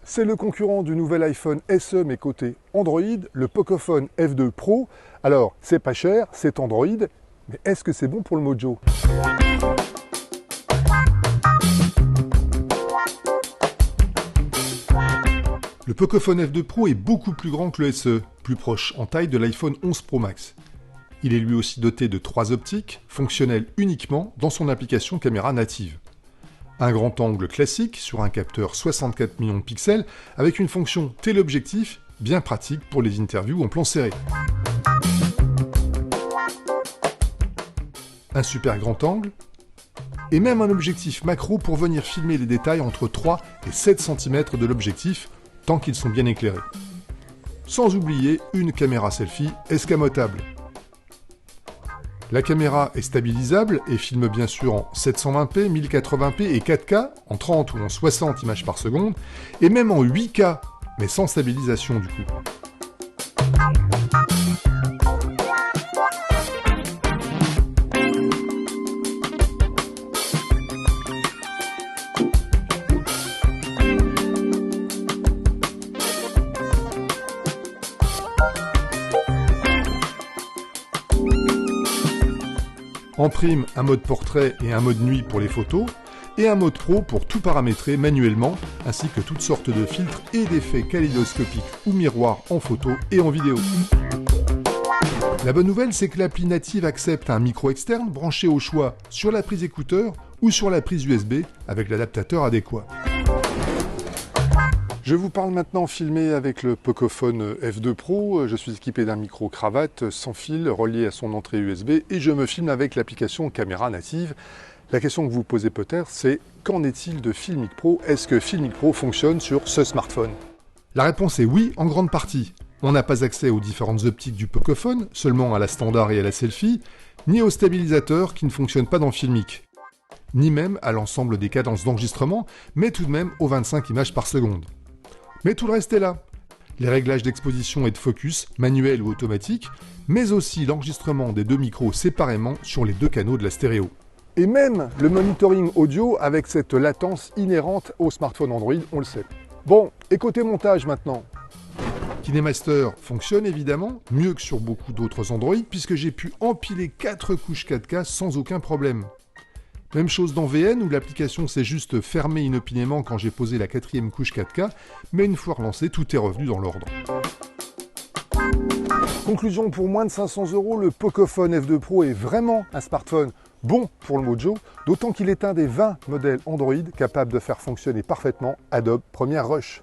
C'est le concurrent du nouvel iPhone SE mais côté Android, le Pocophone F2 Pro. Alors, c'est pas cher, c'est Android, mais est-ce que c'est bon pour le mojo? Le Pocophone F2 Pro est beaucoup plus grand que le SE, plus proche en taille de l'iPhone 11 Pro Max. Il est lui aussi doté de 3 optiques, fonctionnelles uniquement dans son application caméra native. Un grand angle classique sur un capteur 64 millions de pixels avec une fonction téléobjectif bien pratique pour les interviews en plan serré. Un super grand angle et même un objectif macro pour venir filmer les détails entre 3 et 7 cm de l'objectif tant qu'ils sont bien éclairés. Sans oublier une caméra selfie escamotable. La caméra est stabilisable et filme bien sûr en 720p, 1080p et 4K, en 30 ou en 60 images par seconde, et même en 8K, mais sans stabilisation du coup. En prime, un mode portrait et un mode nuit pour les photos, et un mode pro pour tout paramétrer manuellement, ainsi que toutes sortes de filtres et d'effets kaléidoscopiques ou miroirs en photo et en vidéo. La bonne nouvelle, c'est que l'appli native accepte un micro externe branché au choix sur la prise écouteur ou sur la prise USB avec l'adaptateur adéquat. Je vous parle maintenant filmé avec le Pocophone F2 Pro. Je suis équipé d'un micro cravate sans fil relié à son entrée USB et je me filme avec l'application caméra native. La question que vous vous posez peut-être, c'est qu'en est-il de Filmic Pro? Est-ce que Filmic Pro fonctionne sur ce smartphone? La réponse est oui, en grande partie. On n'a pas accès aux différentes optiques du Pocophone, seulement à la standard et à la selfie, ni au stabilisateur qui ne fonctionne pas dans Filmic, ni même à l'ensemble des cadences d'enregistrement, mais tout de même aux 25 images par seconde. Mais tout le reste est là. Les réglages d'exposition et de focus, manuels ou automatiques, mais aussi l'enregistrement des deux micros séparément sur les deux canaux de la stéréo. Et même le monitoring audio avec cette latence inhérente au smartphone Android, on le sait. Bon, et côté montage maintenant. KineMaster fonctionne évidemment, mieux que sur beaucoup d'autres Android, puisque j'ai pu empiler 4 couches 4K sans aucun problème. Même chose dans VN où l'application s'est juste fermée inopinément quand j'ai posé la 4e couche 4K, mais une fois relancé, tout est revenu dans l'ordre. Conclusion, pour moins de 500 €, le Pocophone F2 Pro est vraiment un smartphone bon pour le mojo, d'autant qu'il est un des 20 modèles Android capables de faire fonctionner parfaitement Adobe Premiere Rush.